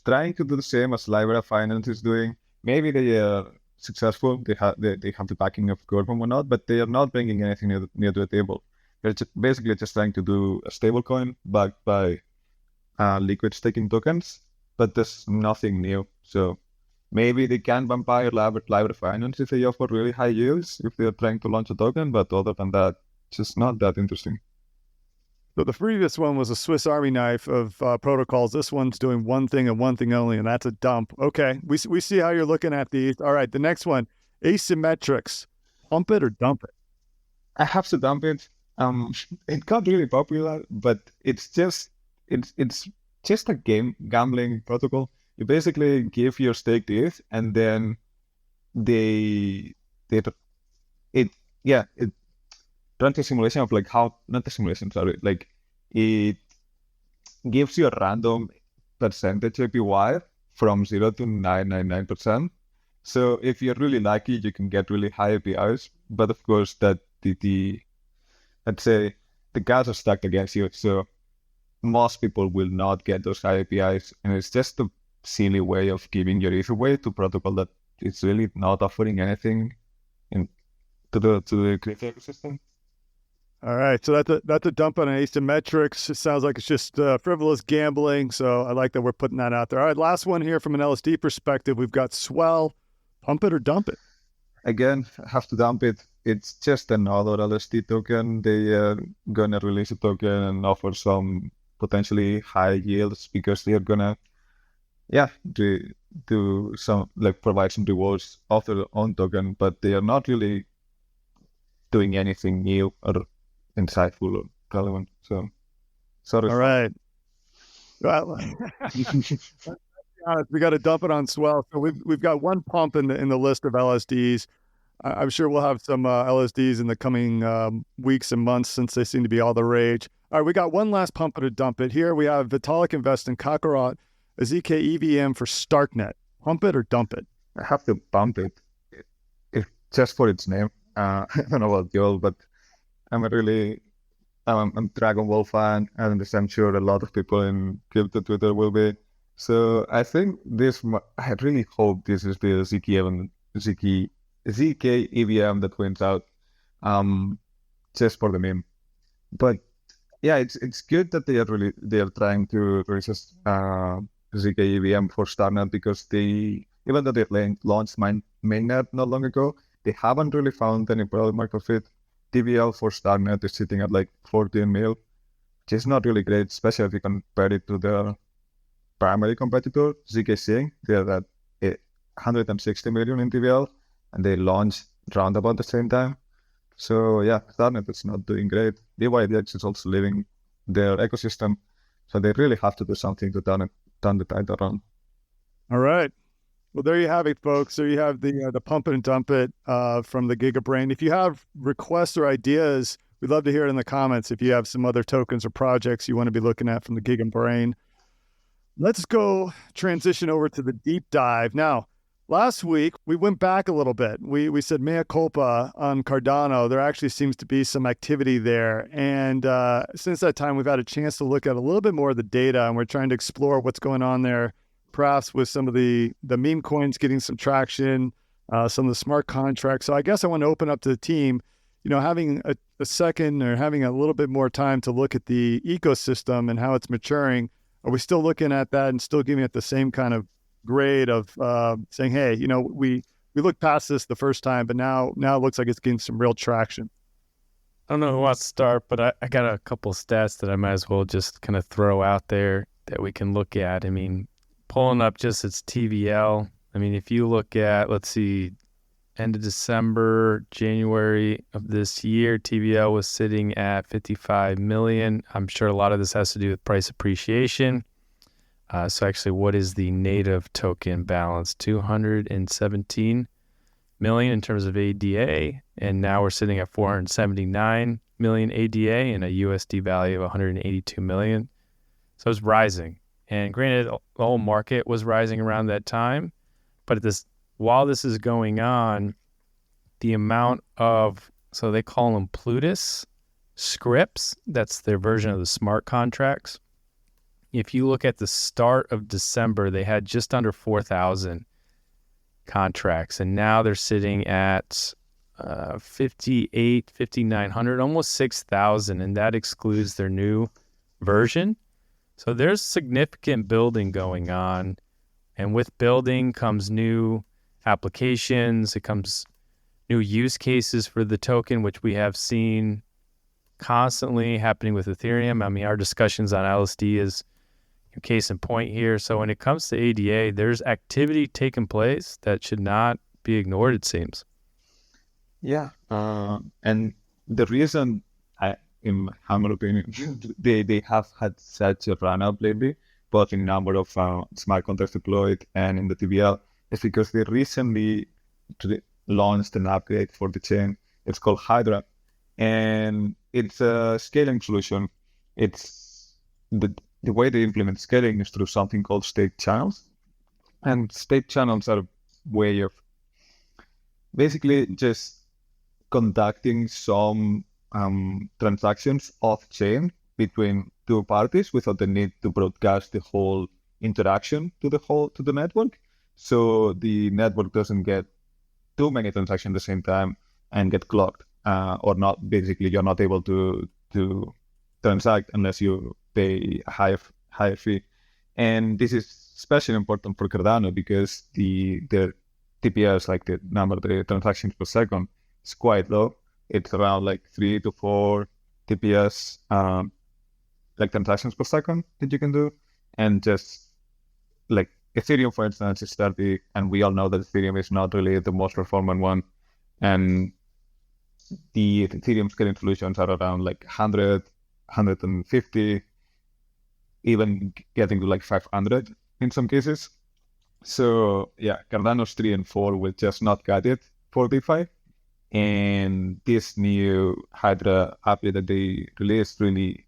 trying to do the same as Libra Finance is doing. Maybe they are successful. They have the backing of government or not, but they are not bringing anything near to the table. They're basically just trying to do a stablecoin backed by liquid staking tokens, but there's nothing new. So maybe they can vampire Libra Finance if they offer really high yields, if they're trying to launch a token, but other than that, it's just not that interesting. So the previous one was a Swiss Army knife of protocols. This one's doing one thing and one thing only, and that's a dump. Okay, we see how you're looking at these. All right, the next one, Asymmetrix. Pump it or dump it? I have to dump it. It got really popular, but it's just a gambling protocol. You basically give your staked ETH, and then it runs a simulation of like it gives you a random percentage APY from 0 to 999%. So if you're really lucky, you can get really high APIs, but of course that let's say the cards are stacked against you, so most people will not get those high APIs, and it's just a silly way of giving your ETH away to protocol that is really not offering anything to the crypto ecosystem. All right, so that's a dump on Asymmetrix. It sounds like it's just frivolous gambling, so I like that we're putting that out there. All right, last one here from an LSD perspective. We've got SWELL. Pump it or dump it? Again, I have to dump it. It's just another LSD token. They are gonna release a token and offer some potentially high yields because they are gonna do some, like, provide some rewards of their own token, but they are not really doing anything new or insightful or relevant. So sorry. All right. Well, we got to dump it on SWELL. So we've got one pump in the list of LSDs. I'm sure we'll have some LSDs in the coming weeks and months, since they seem to be all the rage. All right, we got one last pump it or dump it. Here we have Vitalik Invest in Kakarot, a zkEVM for Starknet. Pump it or dump it? I have to pump it. Just for its name. I don't know about you all, but I'm a Dragon Ball fan, and I'm sure a lot of people in crypto Twitter will be. So I think I really hope this is the zkEVM that wins out, just for the meme. But yeah, it's good that they are trying to resist zkEVM for Starknet, because even though they launched mainnet not long ago, they haven't really found any product market fit. TVL for Starknet is sitting at like 14 mil, which is not really great, especially if you compare it to their primary competitor, zkSync. They're at 160 million in TVL, and they launched around about the same time. So yeah, Starknet is not doing great. DYDX is also leaving their ecosystem, so they really have to do something to turn the tide around. All right. Well, there you have it, folks. There you have the pump it and dump it from the GigaBrain. If you have requests or ideas, we'd love to hear it in the comments. If you have some other tokens or projects you want to be looking at from the GigaBrain. Let's go transition over to the deep dive. Now, last week, we went back a little bit. We said mea culpa on Cardano. There actually seems to be some activity there. And since that time, we've had a chance to look at a little bit more of the data, and we're trying to explore what's going on there, perhaps with some of the meme coins getting some traction, some of the smart contracts. So I guess I want to open up to the team, having a second or having a little bit more time to look at the ecosystem and how it's maturing. Are we still looking at that and still giving it the same kind of grade of saying, hey, we looked past this the first time, but now it looks like it's getting some real traction? I don't know who wants to start, but I got a couple of stats that I might as well just kind of throw out there that we can look at. I mean, pulling up just its TVL. I mean, if you look at, let's see, end of December, January of this year, TVL was sitting at 55 million. I'm sure a lot of this has to do with price appreciation. So actually, what is the native token balance? 217 million in terms of ADA, and now we're sitting at 479 million ADA and a USD value of 182 million. So it's rising. And granted, the whole market was rising around that time, but while this is going on, the amount of, so they call them Plutus scripts, that's their version of the smart contracts. If you look at the start of December, they had just under 4,000 contracts, and now they're sitting at 5,900, almost 6,000, and that excludes their new version. So there's significant building going on, and with building comes new applications. It comes new use cases for the token, which we have seen constantly happening with Ethereum. I mean, our discussions on LSD is a case in point here. So when it comes to ADA, there's activity taking place that should not be ignored, it seems. Yeah. And the reason, in my opinion, they have had such a run up lately, both in number of smart contracts deployed and in the TVL, is because they recently launched an upgrade for the chain. It's called Hydra, and it's a scaling solution. It's the way they implement scaling is through something called state channels, and state channels are a way of basically just conducting some transactions off-chain between two parties without the need to broadcast the whole interaction to the network. So the network doesn't get too many transactions at the same time and get clocked, or not. Basically, you're not able to transact unless you pay a higher fee. And this is especially important for Cardano because the TPS, like the number of the transactions per second, is quite low. It's around like 3 to 4 TPS like transactions per second that you can do. And just like Ethereum, for instance, is 30, and we all know that Ethereum is not really the most performant one. And the Ethereum scaling solutions are around like 100, 150, even getting to like 500 in some cases. So yeah, Cardano's 3 and 4 will just not cut it for DeFi. And this new Hydra update that they released really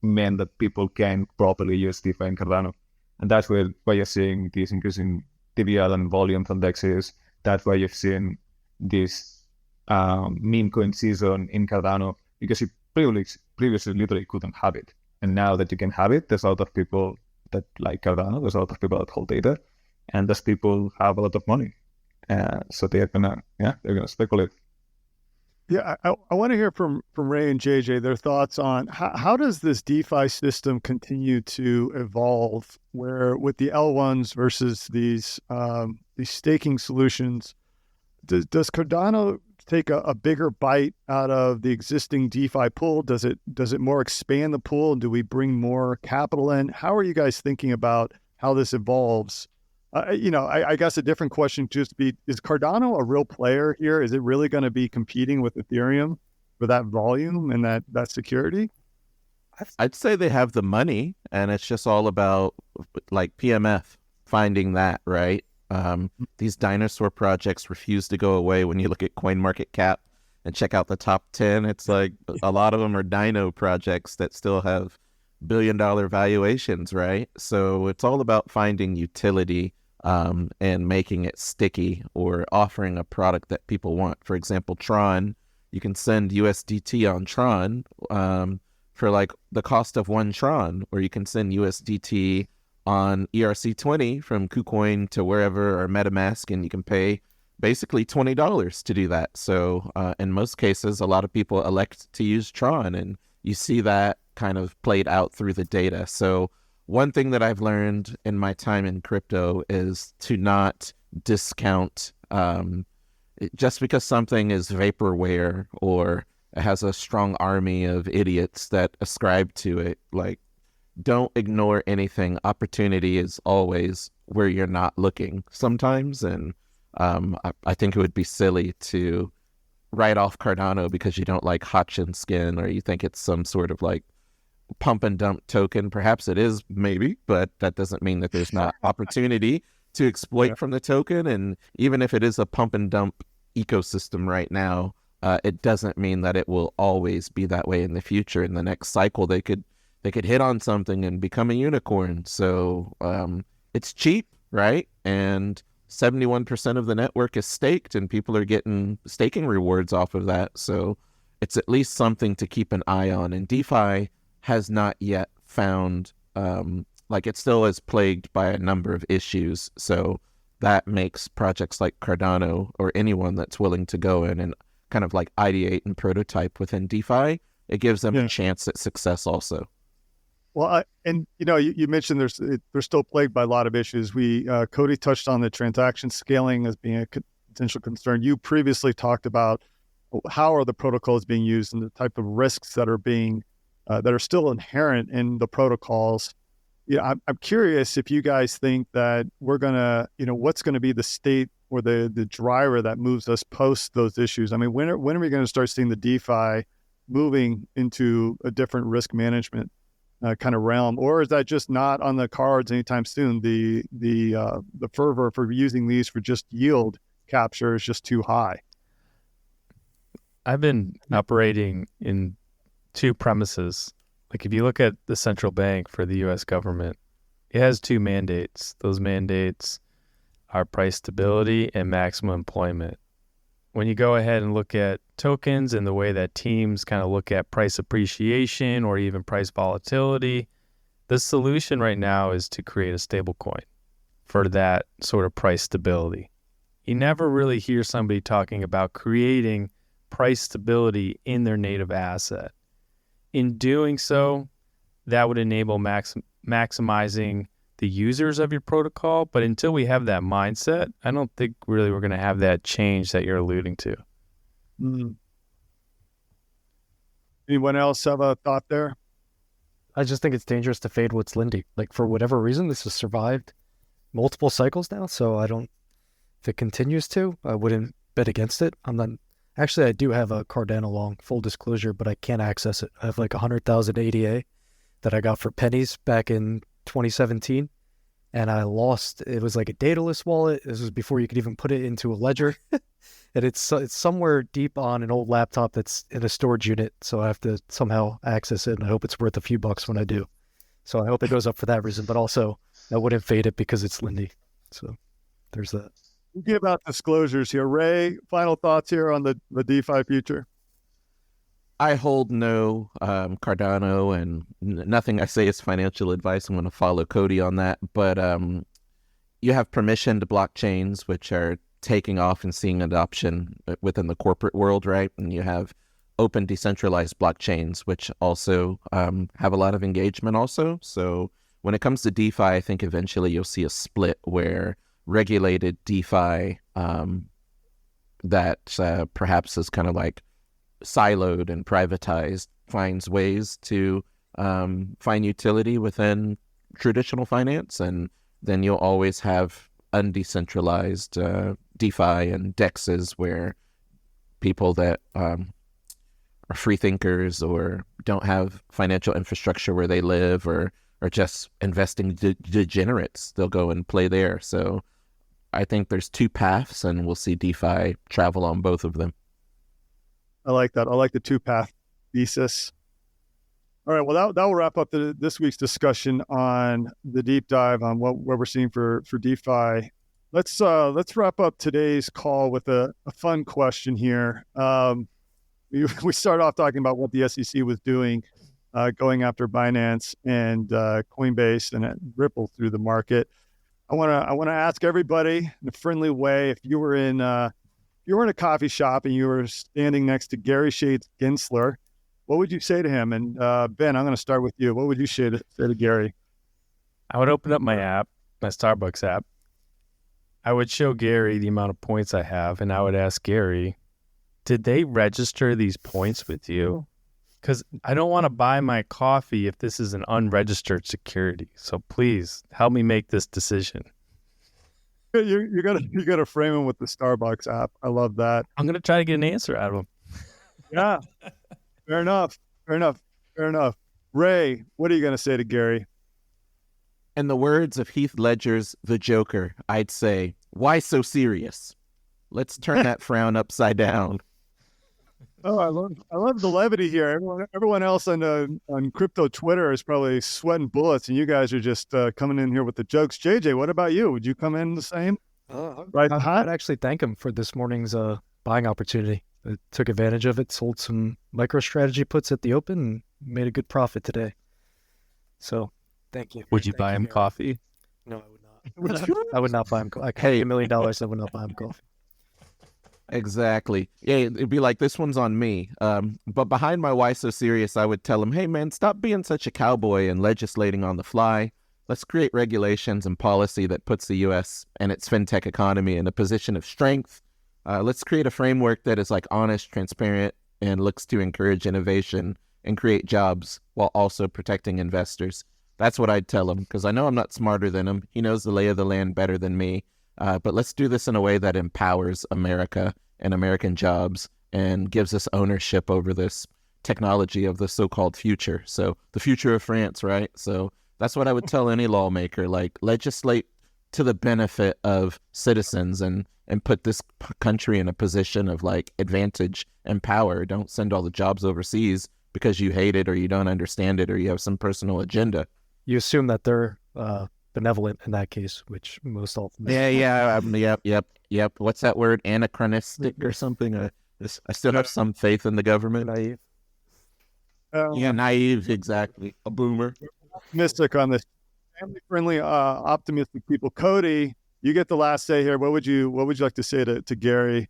meant that people can properly use DeFi in Cardano. And that's why you're seeing this increasing TVL and volumes on DEXs. That's why you've seen this meme coin season in Cardano, because you previously literally couldn't have it. And now that you can have it, there's a lot of people that like Cardano, there's a lot of people that hold data, and those people have a lot of money. So they're gonna speculate. Yeah, I want to hear from Ray and JJ their thoughts on how does this DeFi system continue to evolve, where with the L1s versus these staking solutions, does Cardano take a bigger bite out of the existing DeFi pool? Does it more expand the pool? Do we bring more capital in? How are you guys thinking about how this evolves? I guess a different question just be, is Cardano a real player here? Is it really going to be competing with Ethereum for that volume and that security? I'd say they have the money, and it's just all about like PMF, finding that, right? These dinosaur projects refuse to go away. When you look at CoinMarketCap and check out the top 10, it's like a lot of them are dino projects that still have billion-dollar valuations, right? So it's all about finding utility and making it sticky, or offering a product that people want. For example, Tron, you can send USDT on Tron for like the cost of one Tron, or you can send USDT on ERC20 from KuCoin to wherever, or MetaMask, and you can pay basically $20 to do that. So in most cases, a lot of people elect to use Tron, and you see that kind of played out through the data. So one thing that I've learned in my time in crypto is to not discount just because something is vaporware or it has a strong army of idiots that ascribe to it. Like, don't ignore anything. Opportunity is always where you're not looking sometimes. And I think it would be silly to write off Cardano because you don't like Hotchin skin or you think it's some sort of like pump and dump token. Perhaps it is, maybe, but that doesn't mean that there's not opportunity to exploit from the token. And even if it is a pump and dump ecosystem right now, it doesn't mean that it will always be that way in the future. In the next cycle, they could hit on something and become a unicorn. So it's cheap, right? And 71% of the network is staked, and people are getting staking rewards off of that. So it's at least something to keep an eye on. And DeFi has not yet found, like, it still is plagued by a number of issues. So that makes projects like Cardano or anyone that's willing to go in and kind of like ideate and prototype within DeFi, it gives them a chance at success also. Well, and you mentioned they're still plagued by a lot of issues. Cody touched on the transaction scaling as being a potential concern. You previously talked about how are the protocols being used and the type of risks that are being that are still inherent in the protocols. I'm curious if you guys think that we're gonna, what's going to be the state or the driver that moves us post those issues. I mean, when are we going to start seeing the DeFi moving into a different risk management kind of realm, or is that just not on the cards anytime soon? The fervor for using these for just yield capture is just too high. I've been operating in two premises. Like, if you look at the central bank for the U.S. government, it has two mandates. Those mandates are price stability and maximum employment. When you go ahead and look at tokens and the way that teams kind of look at price appreciation or even price volatility, the solution right now is to create a stable coin for that sort of price stability. You never really hear somebody talking about creating price stability in their native asset. In doing so, that would enable maximizing the users of your protocol. But until we have that mindset, I don't think really we're going to have that change that you're alluding to. Anyone else have a thought there? I just think it's dangerous to fade what's Lindy. Like, for whatever reason, this has survived multiple cycles now. So if it continues to, I wouldn't bet against it. Actually, I do have a Cardano long, full disclosure, but I can't access it. I have like 100,000 ADA that I got for pennies back in 2017, and I lost. It was like a dataless wallet. This was before you could even put it into a ledger, and it's somewhere deep on an old laptop that's in a storage unit. So I have to somehow access it, and I hope it's worth a few bucks when I do. So I hope it goes up for that reason, but also I wouldn't fade it because it's Lindy. So there's that. We give out disclosures here. Ray, final thoughts here on the DeFi future? I hold no Cardano, and nothing I say is financial advice. I'm going to follow Cody on that. But you have permissioned blockchains, which are taking off and seeing adoption within the corporate world, right? And you have open decentralized blockchains, which also have a lot of engagement also. So when it comes to DeFi, I think eventually you'll see a split where regulated DeFi that perhaps is kind of like siloed and privatized finds ways to find utility within traditional finance, and then you'll always have undecentralized DeFi and DEXs where people that are free thinkers or don't have financial infrastructure where they live or are just investing degenerates, they'll go and play there. So I think there's two paths, and we'll see DeFi travel on both of them. I like that. I like the two-path thesis. All right. Well, that will wrap up this week's discussion on the deep dive on what we're seeing for DeFi. Let's wrap up today's call with a fun question here. We started off talking about what the SEC was doing, going after Binance and Coinbase and Ripple through the market. I want to ask everybody in a friendly way, if you were in a coffee shop and you were standing next to Gary Shades Gensler, what would you say to him? And Ben, I'm going to start with you. What would you say to Gary? I would open up my app, my Starbucks app. I would show Gary the amount of points I have, and I would ask Gary, did they register these points with you? Because I don't want to buy my coffee if this is an unregistered security. So please help me make this decision. You gotta frame him with the Starbucks app. I love that. I'm gonna try to get an answer out of him. Yeah, fair enough. Ray, what are you gonna say to Gary? In the words of Heath Ledger's The Joker, I'd say, why so serious? Let's turn that frown upside down. Oh, I love the levity here. Everyone else on crypto Twitter is probably sweating bullets, and you guys are just coming in here with the jokes. JJ, what about you? Would you come in the same? Right. I'd actually thank him for this morning's buying opportunity. I took advantage of it, sold some MicroStrategy puts at the open, and made a good profit today. So, thank you. Would you buy him coffee? No, I would not. I would not buy him coffee. Hey, $1 million, I would not buy him coffee. Exactly. Yeah, it'd be like, this one's on me. But behind my why so serious, I would tell him, hey, man, stop being such a cowboy and legislating on the fly. Let's create regulations and policy that puts the U.S. and its fintech economy in a position of strength. Let's create a framework that is like honest, transparent, and looks to encourage innovation and create jobs while also protecting investors. That's what I'd tell him, because I know I'm not smarter than him. He knows the lay of the land better than me. But let's do this in a way that empowers America and American jobs and gives us ownership over this technology of the so-called future. So the future of France, right? So that's what I would tell any lawmaker, like legislate to the benefit of citizens and put this country in a position of like advantage and power. Don't send all the jobs overseas because you hate it or you don't understand it or you have some personal agenda. You assume that they're benevolent in that case, which most often. Yep. What's that word? Anachronistic or something? I still have some faith in the government. Naive. Naive, exactly. A boomer. Optimistic on this. Family-friendly, optimistic people. Cody, you get the last say here. What would you like to say to Gary?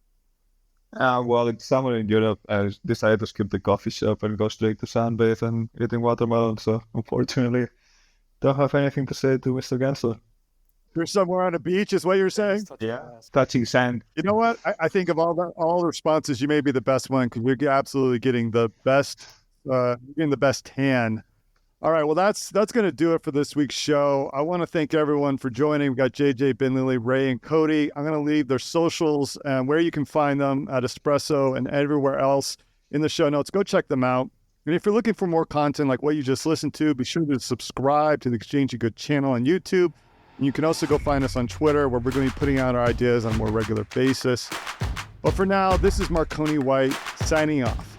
Well, it's summer in Europe. I decided to skip the coffee shop and go straight to sunbathe and eating watermelon. So unfortunately, don't have anything to say to Mr. Gensler. You're somewhere on a beach, is what you're saying? Yeah, touching sand. You know what? I think of all the responses, you may be the best one because we're absolutely getting the best, tan. All right, well, that's going to do it for this week's show. I want to thank everyone for joining. We got JJ, Ben Lilly, Ray, and Cody. I'm going to leave their socials and where you can find them at Espresso and everywhere else in the show notes. Go check them out. And if you're looking for more content like what you just listened to, be sure to subscribe to the Exchange of Good channel on YouTube. And you can also go find us on Twitter, where we're going to be putting out our ideas on a more regular basis. But for now, this is Marconi White signing off.